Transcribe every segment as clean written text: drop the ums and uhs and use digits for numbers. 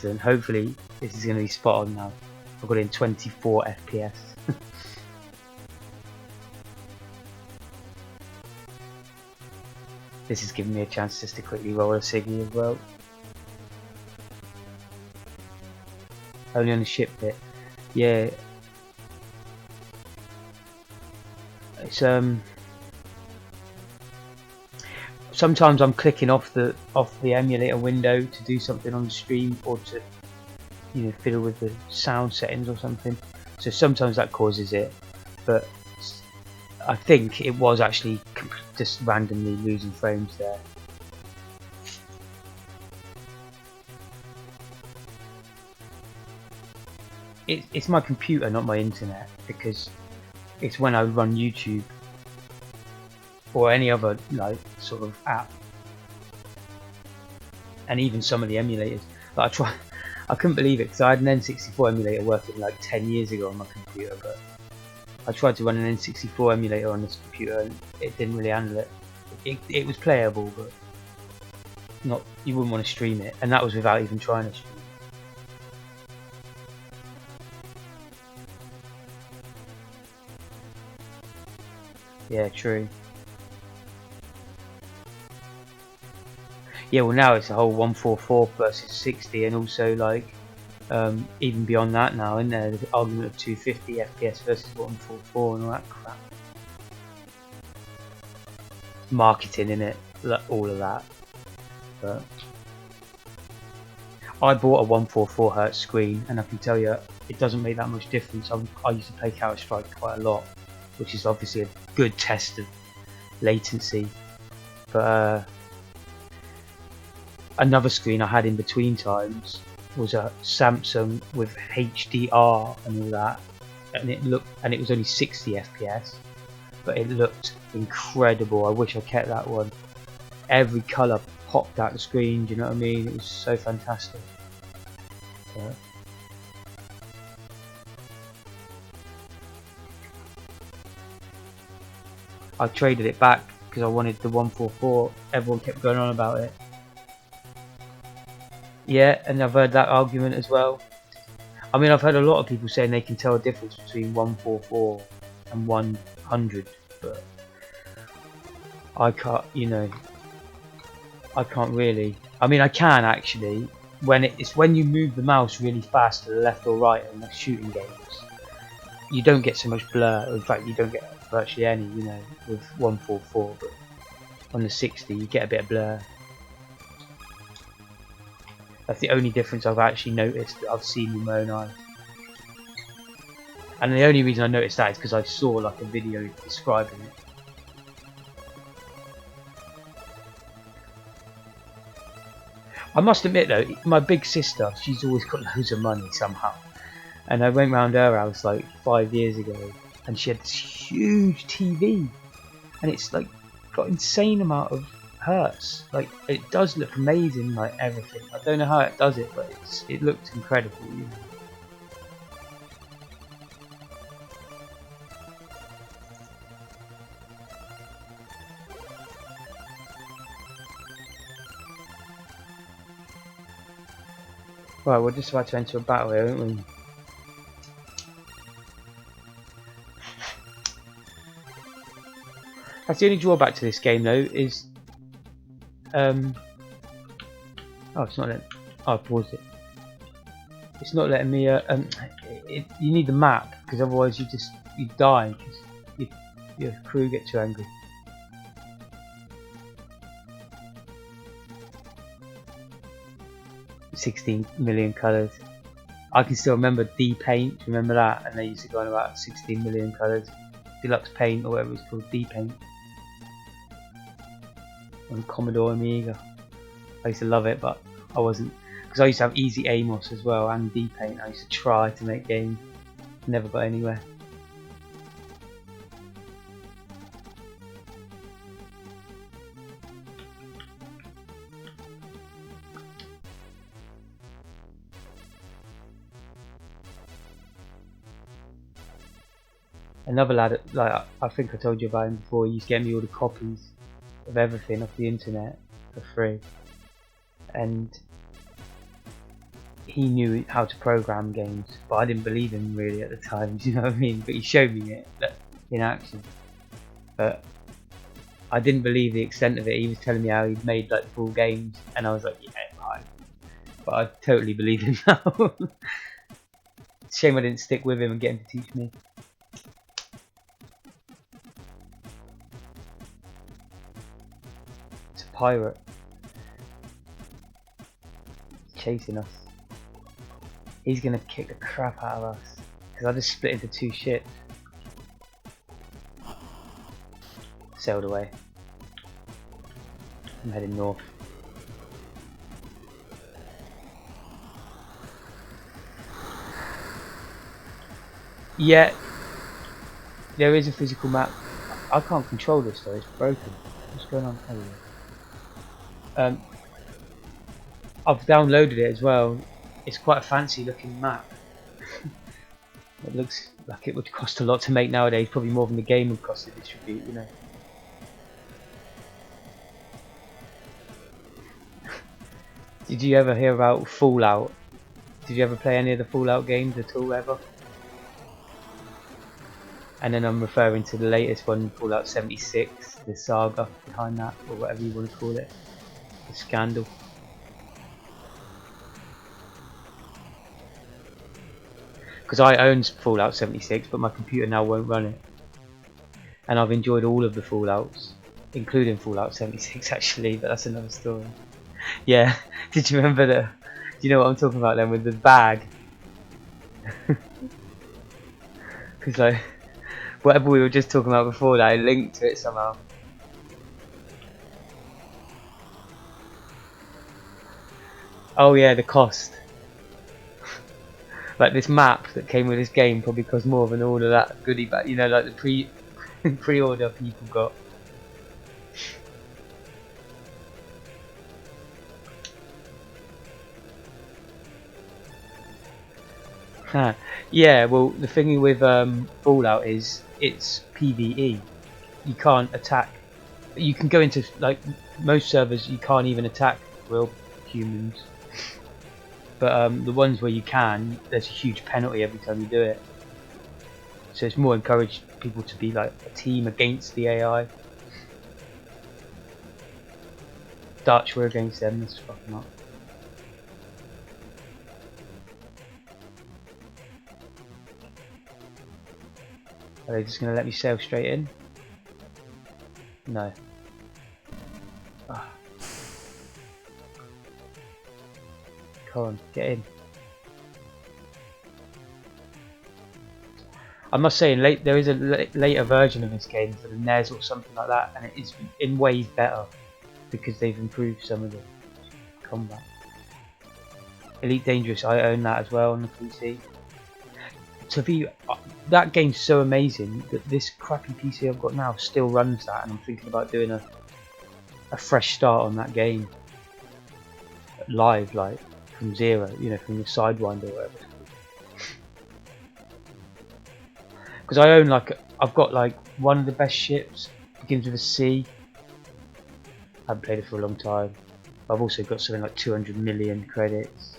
Excellent. Hopefully this is going to be spot on now. I've got it in 24 FPS. This is giving me a chance just to quickly roll a Siggy as well. Only on the ship bit. Yeah. It's sometimes I'm clicking off the emulator window to do something on the stream, or to, you know, fiddle with the sound settings or something. So sometimes that causes it, but I think it was actually just randomly losing frames there. It's my computer, not my internet, because it's when I run YouTube or any other like sort of app, and even some of the emulators. Like I couldn't believe it, because I had an N64 emulator working like 10 years ago on my computer, but I tried to run an N64 emulator on this computer and it didn't really handle it. It was playable, but not, you wouldn't want to stream it, and that was without even trying to stream it. Yeah, true. Yeah, well now it's a whole 144 versus 60, and also like even beyond that now, isn't there? The argument of 250 FPS versus 144 and all that crap. Marketing, in it, all of that. But I bought a 144 Hz screen, and I can tell you it doesn't make that much difference. I used to play Counter-Strike quite a lot, which is obviously a good test of latency. But another screen I had in between times was a Samsung with HDR and all that, and it was only 60 FPS, but it looked incredible. I wish I kept that one. Every colour popped out the screen, do you know what I mean? It was so fantastic. Yeah. I traded it back because I wanted the 144. Everyone kept going on about it. Yeah, and I've heard that argument as well. I mean, I've heard a lot of people saying they can tell a difference between 144 and 100, but I can't, you know, I can't really. I mean, I can actually, when it's when you move the mouse really fast to the left or right in the shooting games, you don't get so much blur. In fact, you don't get virtually any, you know, with 144, but on the 60 you get a bit of blur. That's the only difference I've actually noticed that I've seen with my own eyes. And the only reason I noticed that is because I saw like a video describing it. I must admit though, my big sister, she's always got loads of money somehow. And I went round her house like 5 years ago, and she had this huge TV, and it's like got insane amount of hertz. Like, it does look amazing, like everything. I don't know how it does it, but it looks incredible, you know. Right, we're just about to enter a battle here, aren't we? That's the only drawback to this game though, is oh, it's not letting, oh, I paused it. It's not letting me you need the map, because otherwise you die, because your crew get too angry. $16 million colours. I can still remember D-Paint, remember that? And they used to go on about 16 million colours. Deluxe Paint, or whatever it's called, D-Paint. On Commodore Amiga. I used to love it, but I wasn't, because I used to have Easy Amos as well, and D-Paint. I used to try to make games, never got anywhere. Another lad, like I think I told you about him before, he used to get me all the copies of everything off the internet for free, and he knew how to program games, but I didn't believe him really at the time. Do you know what I mean? But he showed me it in action. But I didn't believe the extent of it. He was telling me how he'd made like full games, and I was like, yeah, right. But I totally believe him now. Shame I didn't stick with him and get him to teach me. It's a pirate. He's chasing us. He's gonna kick the crap out of us because I just split into 2 ships. Sailed away. I'm heading north. Yeah, there is a physical map. I can't control this though, it's broken. What's going on here? I've downloaded it as well. It's quite a fancy looking map. It looks like it would cost a lot to make nowadays, probably more than the game would cost to distribute, you know. Did you ever hear about Fallout? Did you ever play any of the Fallout games at all ever? And then I'm referring to the latest one, Fallout 76, the saga behind that, or whatever you want to call it, the scandal. Because I own Fallout 76, but my computer now won't run it. And I've enjoyed all of the Fallouts, including Fallout 76 actually, but that's another story. Yeah, did you remember the... Do you know what I'm talking about then, with the bag? Because like, whatever we were just talking about before that, I linked to it somehow. Oh yeah, the cost. Like this map that came with this game probably cost more than all of that goodie bag, you know, like the pre-order people got. Huh. Yeah, well the thing with Fallout is it's PvE. You can't attack. You can go into like most servers. You can't even attack real humans. But the ones where you can, there's a huge penalty every time you do it. So it's more encouraged people to be like a team against the AI. Dutch were against them. Let's fuck them up. Are they just going to let me sail straight in? No. Ah. Come on, get in. I must say, there is a later version of this game for the NES or something like that, and it is in ways better because they've improved some of the combat. Elite Dangerous, I own that as well on the PC. That game's so amazing that this crappy PC I've got now still runs that, and I'm thinking about doing a fresh start on that game live, like from zero, you know, from the Sidewinder or whatever. Because I own I've got like one of the best ships, begins with a C. I haven't played it for a long time. I've also got something like 200 million credits.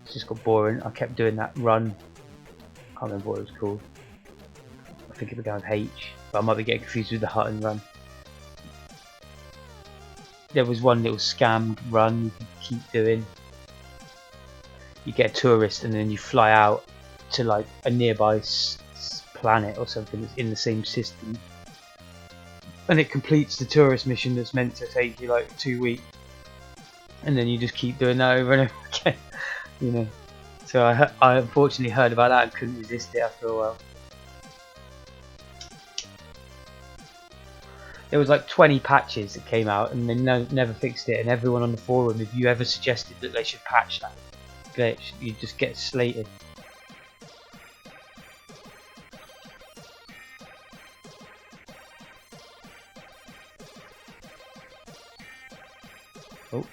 It's just got boring. I kept doing that run. I can't remember what it was called. I think it began with H, but I might be getting confused with the Hutton run. There was one little scammed run you could keep doing. You get a tourist and then you fly out to like a nearby planet or something that's in the same system, and it completes the tourist mission that's meant to take you like 2 weeks, and then you just keep doing that over and over again, you know. So I unfortunately heard about that and couldn't resist it after a while. There was like 20 patches that came out and they never fixed it, and everyone on the forum, if you ever suggested that they should patch that glitch, you just get slated. Oh.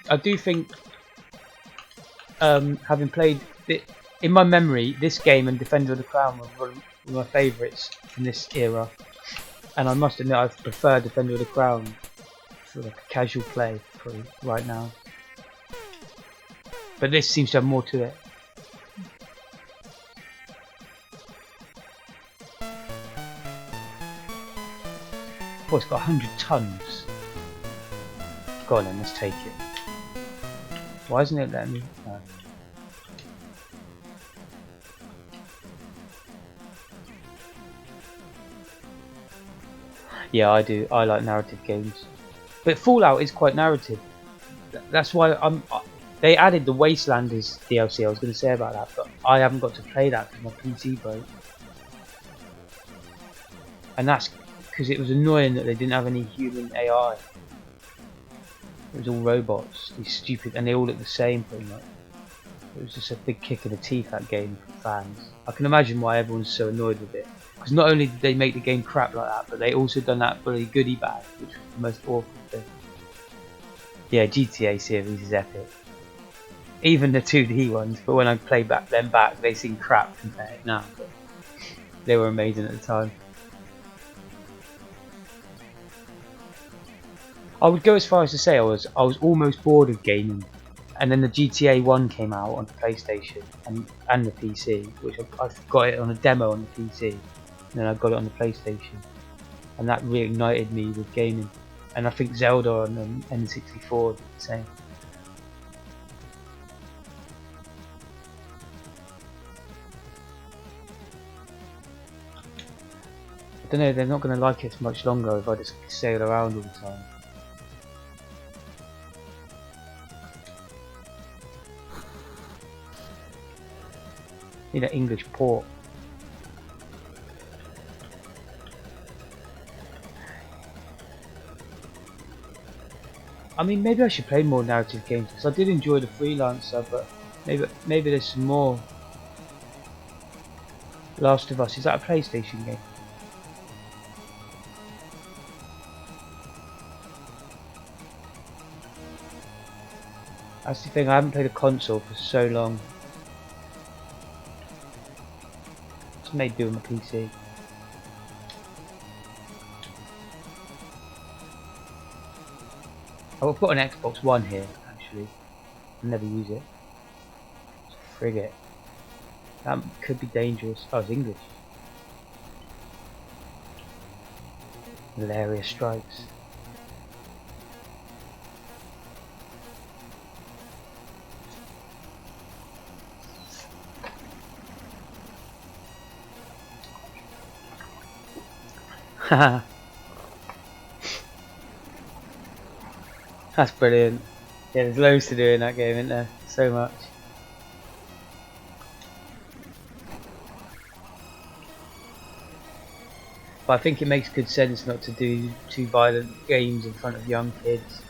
I do think, having played in my memory, this game and Defender of the Crown were one of my favourites in this era, and I must admit I prefer Defender of the Crown for like a casual play probably right now. But this seems to have more to it. Oh, it's got 100 tons. Go on then, let's take it. Why isn't it letting me? No. Yeah, I do. I like narrative games, but Fallout is quite narrative. That's why they added the Wastelanders DLC. I was going to say about that, but I haven't got to play that because my PC broke, and that's because it was annoying that they didn't have any human AI. It was all robots. These stupid, and they all look the same pretty much. It was just a big kick in the teeth, that game, for fans. I can imagine why everyone's so annoyed with it. Because not only did they make the game crap like that, but they also done that bloody goodie bag, which was the most awful thing. Yeah, GTA series is epic. Even the 2D ones, but when I play them back, they seem crap compared now. But they were amazing at the time. I would go as far as to say I was almost bored of gaming. And then the GTA 1 came out on the PlayStation and the PC, which I got it on a demo on the PC, and then I got it on the PlayStation, and that reignited me with gaming. And I think Zelda on the N64 did the same. I don't know, they're not going to like it much longer if I just sail around all the time. Need an English port. I mean, maybe I should play more narrative games because I did enjoy the Freelancer, but maybe there's some more. Last of Us, is that a PlayStation game? That's the thing, I haven't played a console for so long. It's made do on my PC. Oh, I've got an Xbox One here, actually. I never use it. Frigate. That could be dangerous. Oh, it's English. Malaria strikes. Haha. That's brilliant. Yeah, there's loads to do in that game, isn't there? So much. But I think it makes good sense not to do too violent games in front of young kids.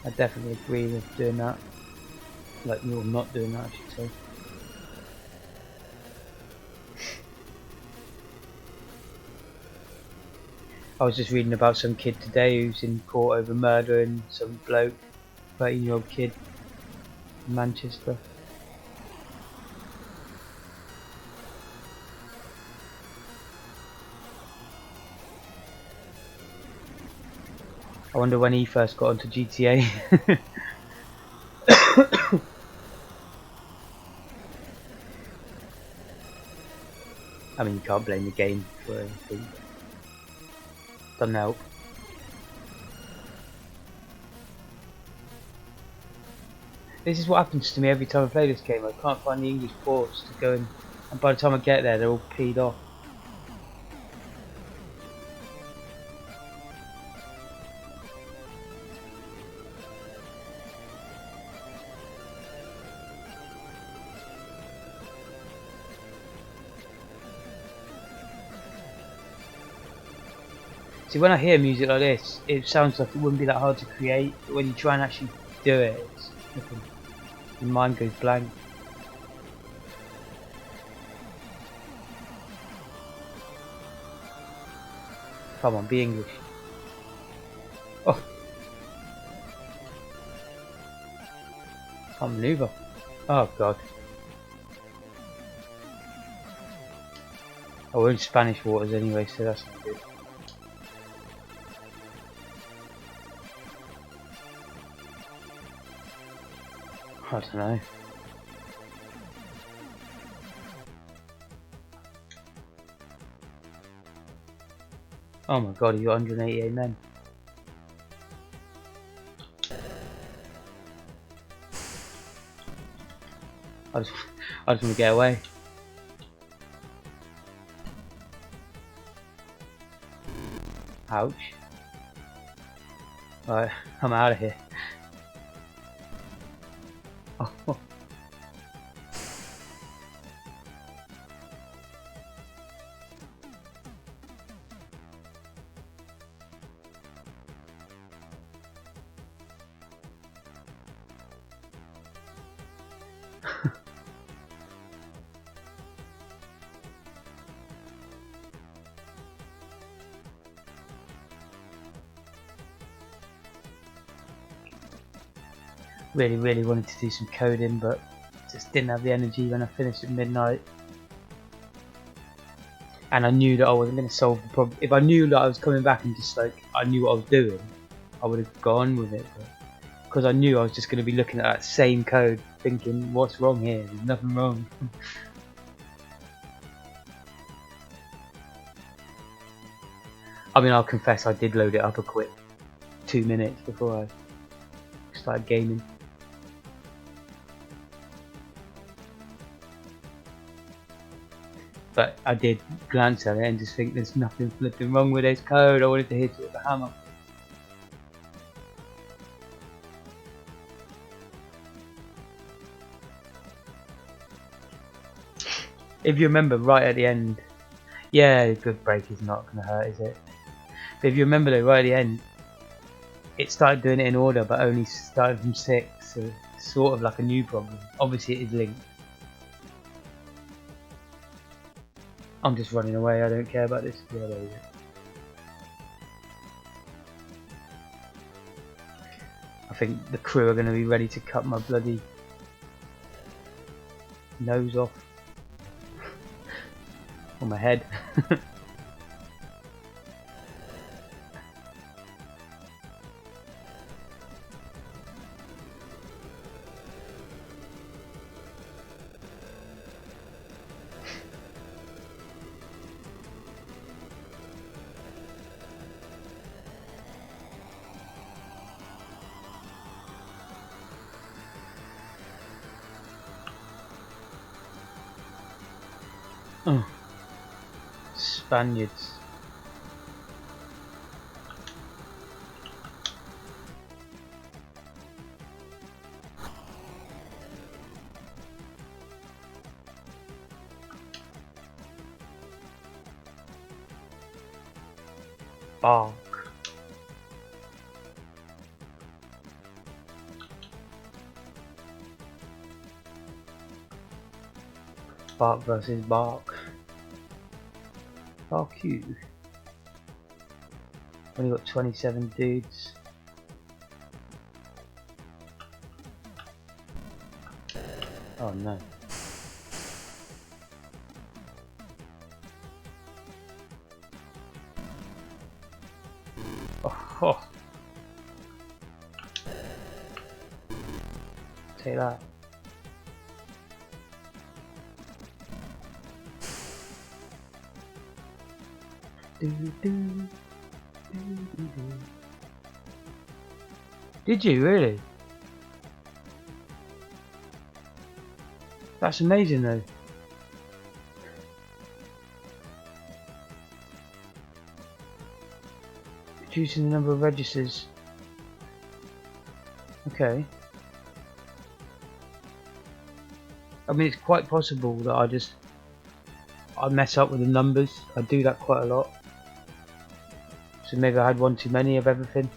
I definitely agree with doing that. Like, you're not doing that, I should say. I was just reading about some kid today who's in court over murdering some bloke, 13-year-old kid in Manchester. I wonder when he first got onto GTA. I mean, you can't blame the game for anything. Doesn't help. This is what happens to me every time I play this game. I can't find the English ports to go in, and by the time I get there, they're all peed off. See, when I hear music like this, it sounds like it wouldn't be that hard to create, but when you try and actually do it, it's nothing. Your mind goes blank. Come on, be English. Oh! Can't maneuver. Oh god. Oh, we're in Spanish waters anyway, so that's not good. I don't know. Oh my god, you got 188 men. I just want to get away. Ouch. Right, I'm out of here. Oh. Really wanted to do some coding, but just didn't have the energy when I finished at midnight. And I knew that I wasn't going to solve the problem. If I knew that I was coming back and just like I knew what I was doing, I would have gone with it. But because I knew I was just going to be looking at that same code, thinking, "What's wrong here? There's nothing wrong." I mean, I'll confess, I did load it up a quick 2 minutes before I started gaming. But I did glance at it and just think there's nothing flipping wrong with this code. I wanted to hit it with a hammer. If you remember right at the end, yeah, a good break is not going to hurt, is it? But if you remember though, right at the end, it started doing it in order, but only started from 6, so it's sort of like a new problem. Obviously it is linked. I'm just running away, I don't care about this. Yeah, there we go. I think the crew are going to be ready to cut my bloody nose off. On my head. Oh. Spaniards. Bark. Bark versus bark. Bark you. Only got 27 dudes. Oh no. Oh. Take that. Did you really? That's amazing though. Reducing the number of registers. Okay. I mean, it's quite possible that I mess up with the numbers. I do that quite a lot. So maybe I had one too many of everything.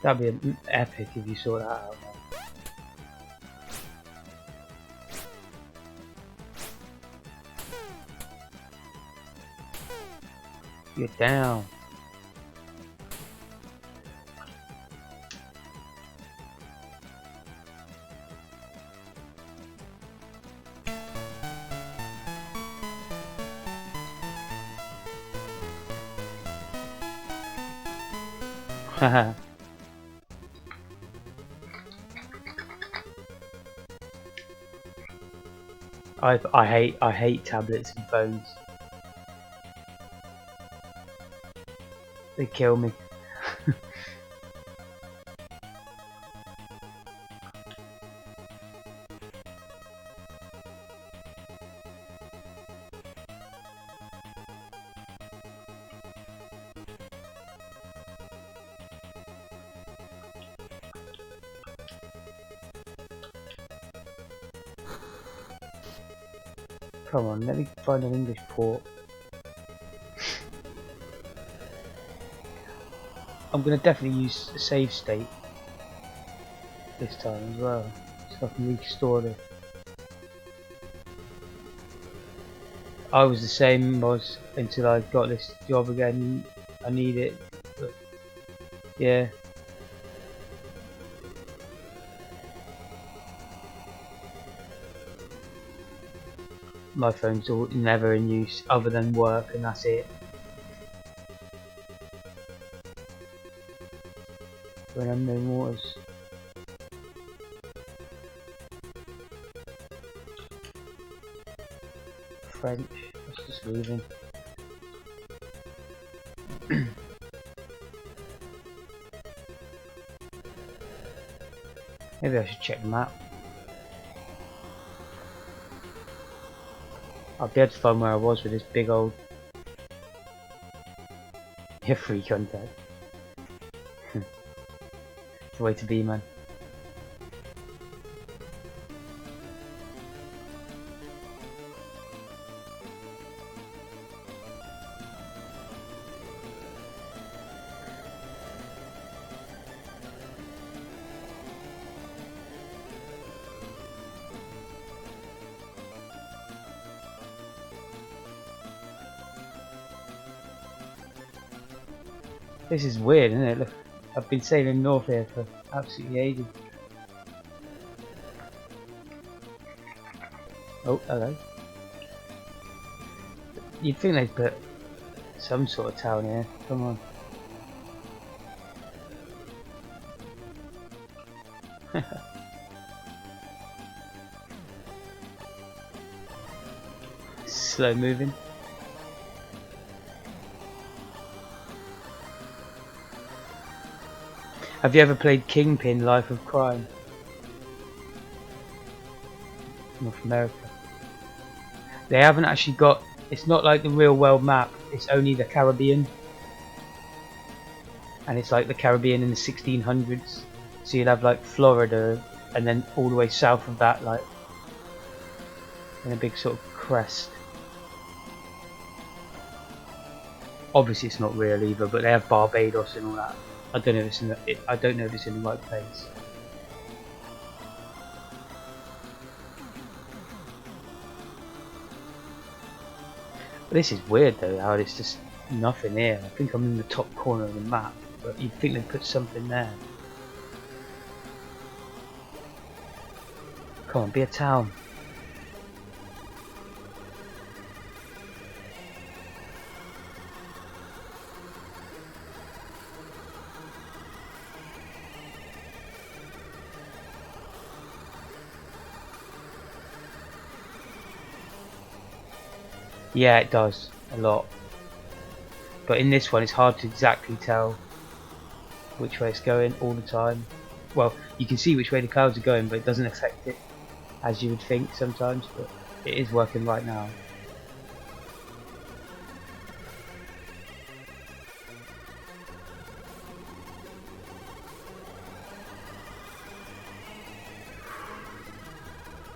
That'd be epic if you saw that out. You're down. Haha. I hate tablets and phones. They kill me. Come on, let me find an English port. I'm gonna definitely use a save state this time as well, so I can restore the. I was the same until I got this job again. I need it, but yeah. My phone's never in use other than work, and that's it. When I'm no waters. French, that's just leaving. Maybe I should check the map. I'll be able to find where I was with this big old free contact. It's the way to be, man. This is weird, isn't it? Look, I've been sailing north here for absolutely ages. Oh, hello. You'd think they'd put some sort of town here. Come on. Slow moving. Have you ever played Kingpin Life of Crime? North America. They haven't actually got, it's not like the real world map, it's only the Caribbean. And it's like the Caribbean in the 1600s. So you'd have like Florida and then all the way south of that, like in a big sort of crest. Obviously it's not real either, but they have Barbados and all that. I don't know if it's in the, I don't know if it's in the right place. But this is weird though, how it's just nothing here. I think I'm in the top corner of the map, but you'd think they'd put something there. Come on, be a town. Yeah, it does a lot, but in this one it's hard to exactly tell which way it's going all the time. Well, you can see which way the clouds are going, but it doesn't affect it as you would think sometimes, but it is working right now.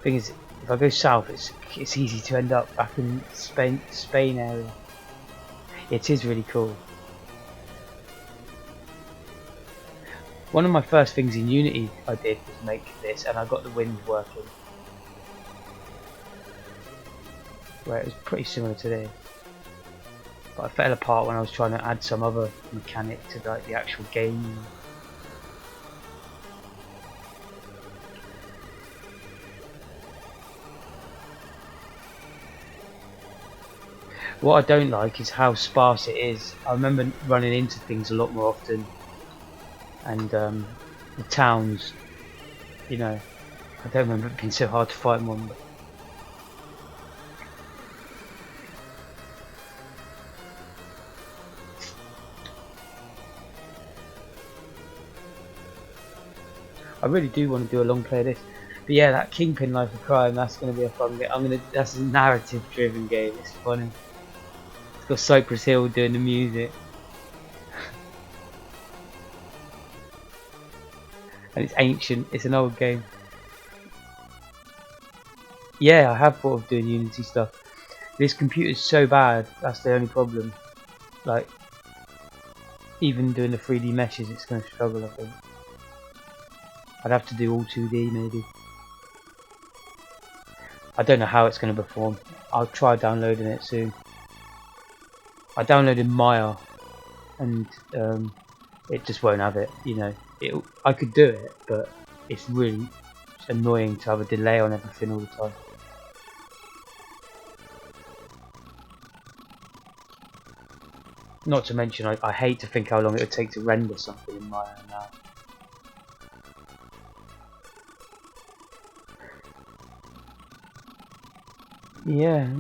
Thing is, if I go south, it's easy to end up back in Spain area. It is really cool. One of my first things in Unity I did was make this, and I got the wind working, where it was pretty similar to this. But I fell apart when I was trying to add some other mechanic to like the actual game. What I don't like is how sparse it is. I remember running into things a lot more often, and the towns, you know, I don't remember it being so hard to find one. But I really do want to do a long play of this. But yeah, that Kingpin Life of Crime, that's going to be a fun game. That's a narrative driven game, it's funny. It's got Cypress Hill doing the music. And it's ancient, it's an old game. Yeah, I have thought of doing Unity stuff. This computer's so bad, that's the only problem. Like, even doing the 3D meshes, it's going to struggle, I think. I'd have to do all 2D maybe. I don't know how it's going to perform. I'll try downloading it soon. I downloaded Meiers, and it just won't have it, you know. I could do it, but it's really annoying to have a delay on everything all the time. Not to mention, I hate to think how long it would take to render something in Meiers now. Yeah,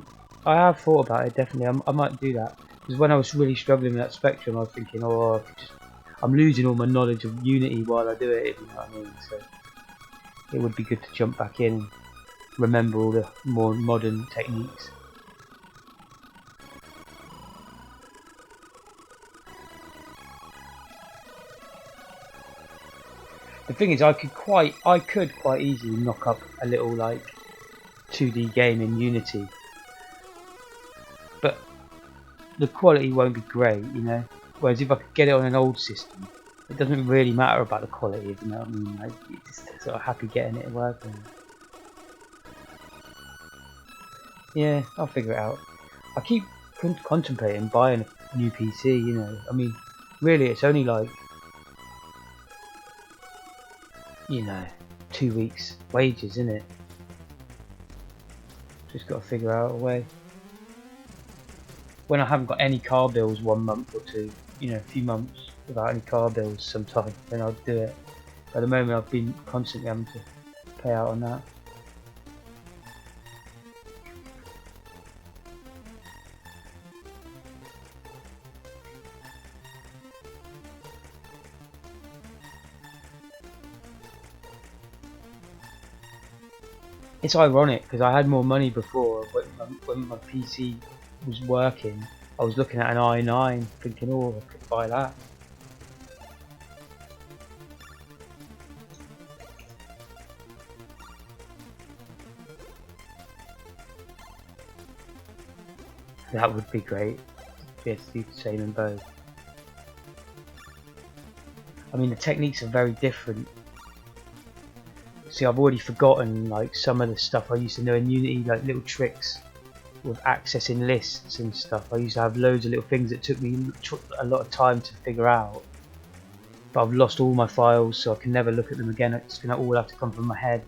I have thought about it, definitely. I might do that. Because when I was really struggling with that Spectrum, I was thinking, oh, I'm losing all my knowledge of Unity while I do it, if you know what I mean. So it would be good to jump back in and remember all the more modern techniques. The thing is, I could quite easily knock up a little like 2D game in Unity, but the quality won't be great, you know. Whereas if I could get it on an old system, it doesn't really matter about the quality, if you know what I mean. Like, you're just sort of happy getting it working. Yeah, I'll figure it out. I keep contemplating buying a new PC, you know. I mean, really, it's only like, you know, 2 weeks wages, isn't it? Just got to figure out a way. When I haven't got any car bills 1 month or two, you know, a few months without any car bills sometime, then I'll do it. At the moment, I've been constantly having to pay out on that. It's ironic because I had more money before when my PC was working. I was looking at an i9 thinking, oh, I could buy that. That would be great. Be able to do the same in both. I mean, the techniques are very different. See, I've already forgotten like some of the stuff I used to know in Unity, like little tricks with accessing lists and stuff. I used to have loads of little things that took me a lot of time to figure out. But I've lost all my files, so I can never look at them again. It's going to all have to come from my head.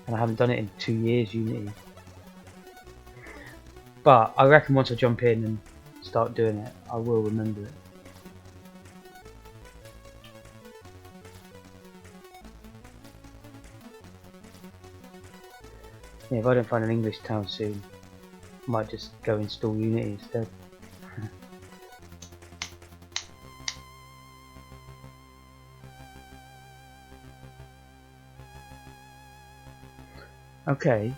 And I haven't done it in 2 years, Unity. But I reckon once I jump in and start doing it, I will remember it. Yeah, if I don't find an English town soon, I might just go install Unity instead. Okay,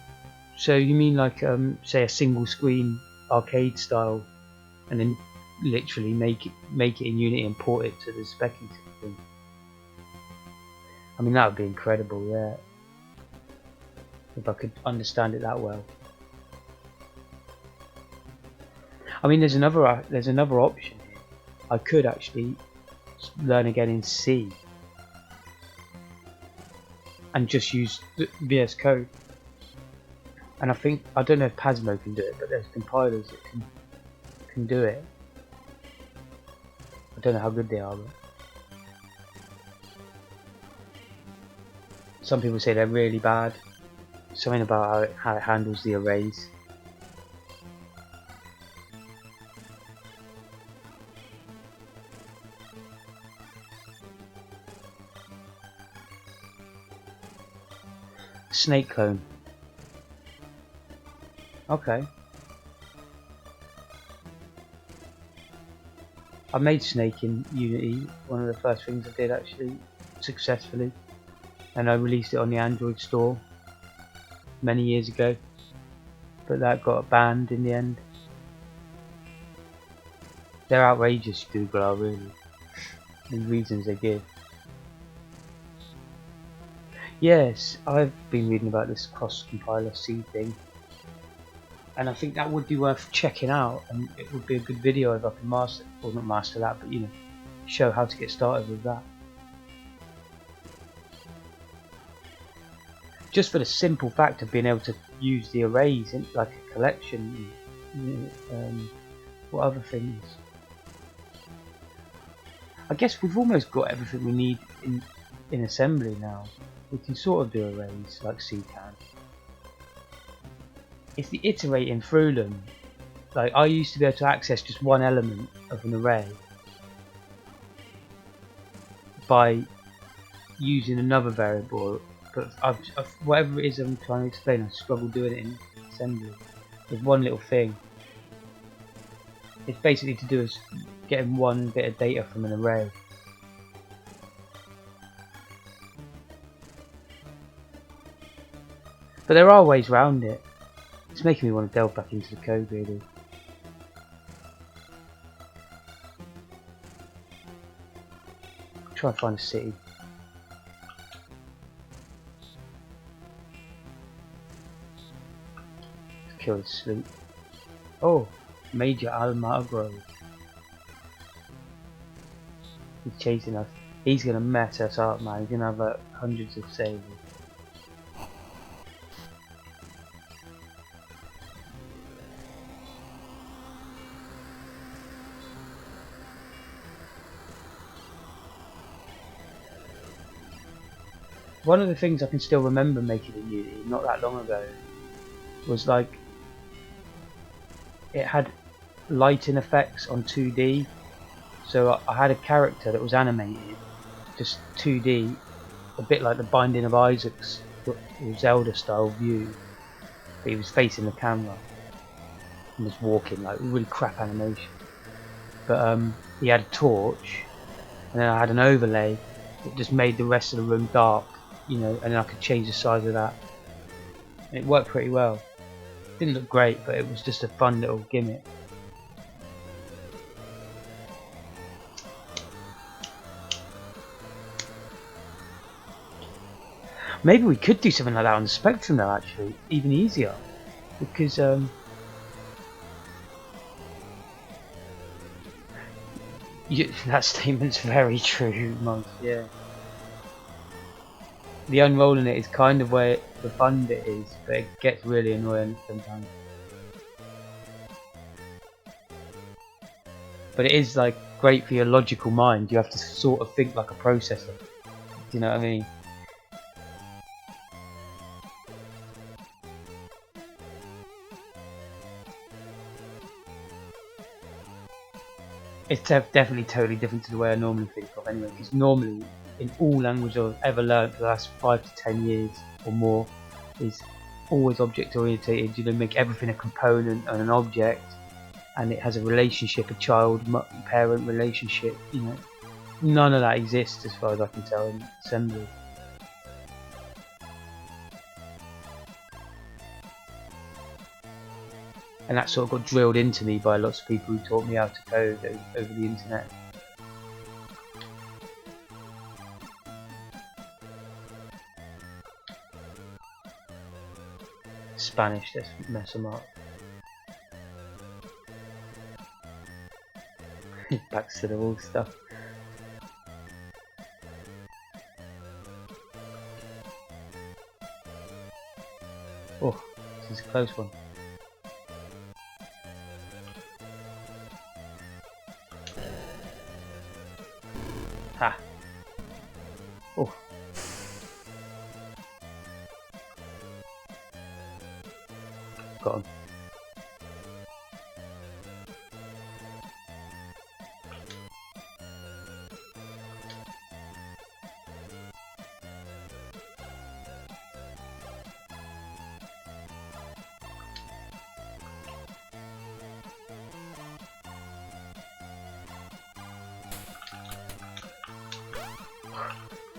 so you mean like say a single screen arcade style, and then literally make it in Unity and port it to the specking system? I mean, that would be incredible, yeah. If I could understand it that well. I mean, there's another option here. I could actually learn again in C, and just use the VS Code. And I don't know if Pasmo can do it, but there's compilers that can do it. I don't know how good they are, but some people say they're really bad. Something about how it handles the arrays. Snake clone. Okay. I made Snake in Unity, one of the first things I did actually, successfully. And I released it on the Android store many years ago. But that got banned in the end. They're outrageous, Google are really. The reasons they give. Yes, I've been reading about this cross-compiler C thing. And I think that would be worth checking out, and it would be a good video if I can master, or not master that, but you know, show how to get started with that. Just for the simple fact of being able to use the arrays in like a collection. What other things? I guess we've almost got everything we need in assembly now. We can sort of do arrays like C can. It's the iterating through them. Like I used to be able to access just one element of an array by using another variable, but whatever it is I'm trying to explain, I struggle doing it in assembly. With one little thing. It's basically to do with getting one bit of data from an array. But there are ways around it. It's making me want to delve back into the code really. Try and find a city. Let's kill his sleep. Oh, Major Almagro. He's chasing us. He's gonna mess us up, man. He's gonna have like hundreds of saves. One of the things I can still remember making in Unity, not that long ago, was like it had lighting effects on 2D. So I had a character that was animated, just 2D, a bit like the Binding of Isaac's Zelda style view. But he was facing the camera and was walking, like really crap animation. But he had a torch, and then I had an overlay that just made the rest of the room dark, you know, and then I could change the size of that. And it worked pretty well. It didn't look great, but it was just a fun little gimmick. Maybe we could do something like that on the Spectrum though, actually, even easier, because that statement's very true, Monk. Yeah. The unrolling it is kind of where the fun bit is, but it gets really annoying sometimes. But it is like great for your logical mind. You have to sort of think like a processor. Do you know what I mean? It's definitely totally different to the way I normally think of anyway, because normally in all language I've ever learned for the last 5 to 10 years or more is always object orientated. You know, make everything a component and an object, and it has a relationship, a child parent relationship. You know, none of that exists as far as I can tell in assembly. And that sort of got drilled into me by lots of people who taught me how to code over the internet. Spanish, let's mess them up. Back to the wall stuff. Oh, this is a close one. Ha! Oh. Got him.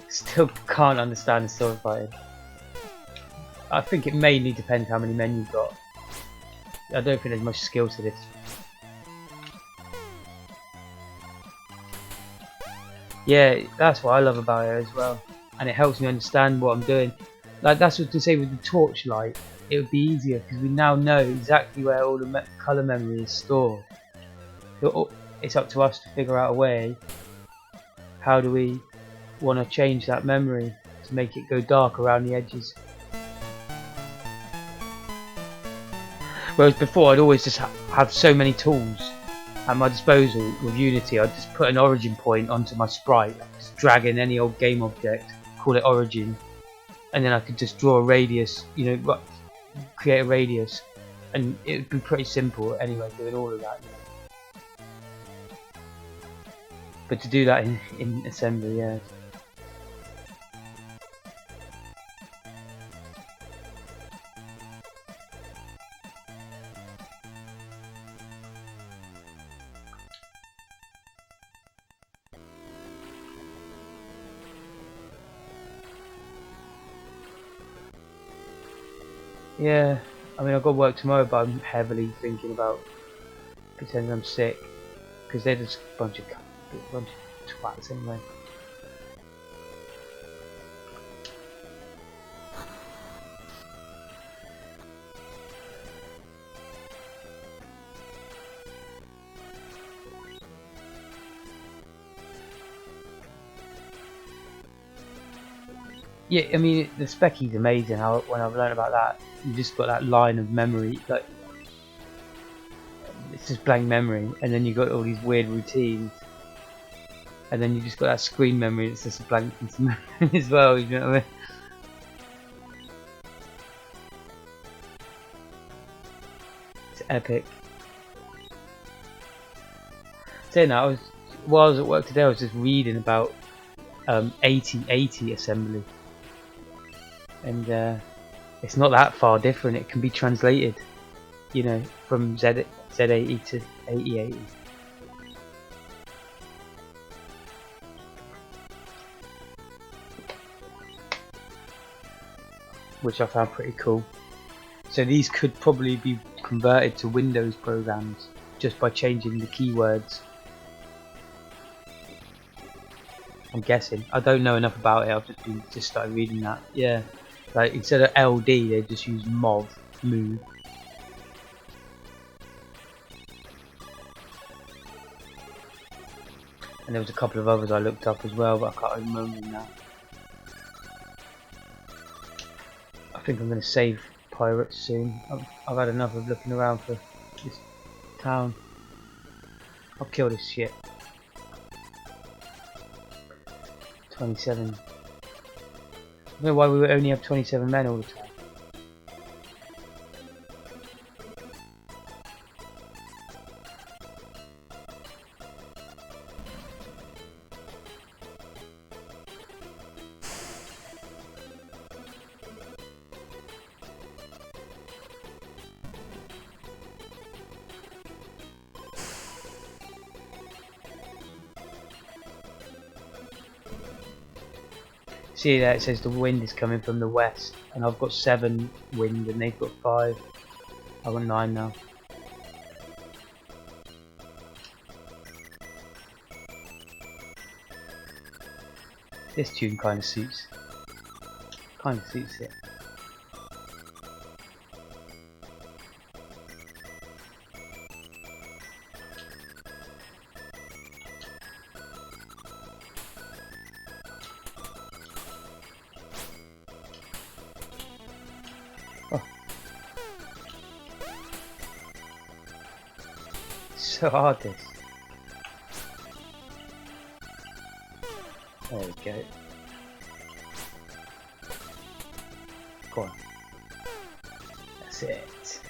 Still can't understand the sword fighting. I think it mainly depends how many men you've got. I don't think there's much skill to this. Yeah, that's what I love about it as well, and it helps me understand what I'm doing. Like that's what to say with the torchlight, it would be easier because we now know exactly where all the colour memory is stored. So it's up to us to figure out a way. How do we want to change that memory to make it go dark around the edges? Whereas before I'd always just have so many tools at my disposal with Unity. I'd just put an origin point onto my sprite, just drag in any old game object, call it origin, and then I could just draw a radius, you know, create a radius, and it would be pretty simple anyway doing all of that. You know. But to do that in assembly, yeah. Yeah, I mean I've got work tomorrow, but I'm heavily thinking about pretending I'm sick, because they're just a bunch of twats anyway. Yeah, I mean the Specky's amazing. How when I've learned about that, you just got that line of memory, like it's just blank memory, and then you got all these weird routines, and then you just got that screen memory that's just a blank piece of memory as well. You know what I mean? It's epic. Saying that, while I was at work today, I was just reading about 8080 assembly, and it's not that far different. It can be translated, you know, from Z80 to 8080. Which I found pretty cool. So these could probably be converted to Windows programs just by changing the keywords. I'm guessing. I don't know enough about it. I've just started reading that. Yeah, like instead of LD, they just use move. And there was a couple of others I looked up as well, but I can't remember them now. I think I'm going to save Pirates soon. I've had enough of looking around for this town. I'll kill this shit. 27. I don't know why we would only have 27 men all the time. See there, it says the wind is coming from the west, and I've got 7 wind and they've got 5. I've got 9 now. This tune kind of suits it. so hard this. There we go. Go on. That's it.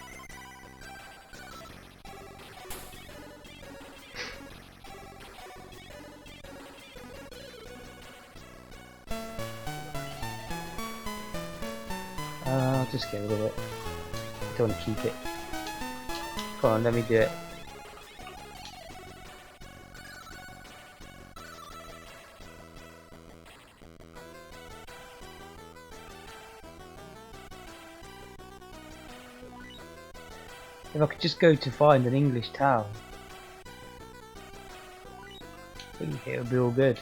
I'll just get rid of it. I don't want to keep it. Come on, let me do it. If I could just go to find an English town, I think it would be all good.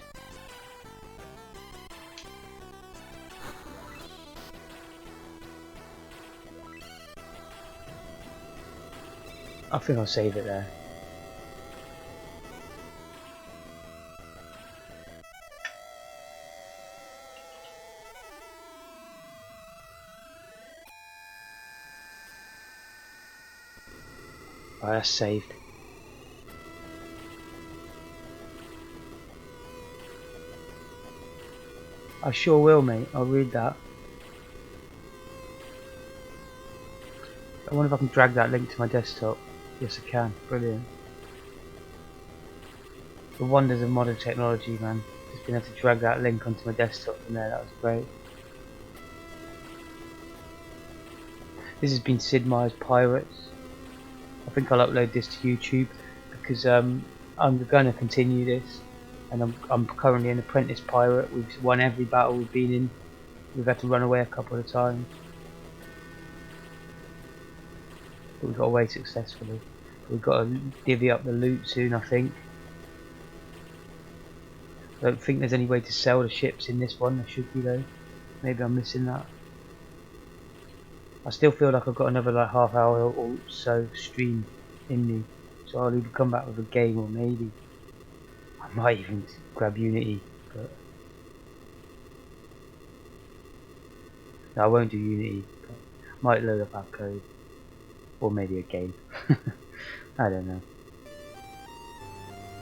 I think I'll save it there. Right, that's saved. I sure will, mate. I'll read that. I wonder if I can drag that link to my desktop. Yes, I can. Brilliant. The wonders of modern technology, man. Just being able to drag that link onto my desktop from there. That was great. This has been Sid Meier's Pirates. I think I'll upload this to YouTube because I'm going to continue this, and I'm currently an apprentice pirate. We've won every battle we've been in. We've had to run away a couple of times, but we got away successfully. We've got to divvy up the loot soon, I think. I don't think there's any way to sell the ships in this one. There should be though. Maybe I'm missing that. I still feel like I've got another like half hour or so stream in me, so I'll either come back with a game or maybe I might even grab Unity, but no, I won't do Unity, but I might load up our code or maybe a game. I don't know.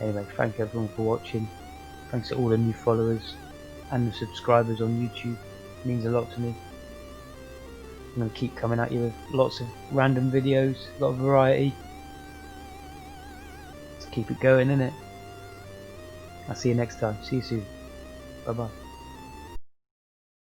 Anyway, thank you everyone for watching. Thanks to all the new followers and the subscribers on YouTube. It means a lot to me. I'm going to keep coming at you with lots of random videos, a lot of variety. Let's keep it going, innit? I'll see you next time. See you soon. Bye bye.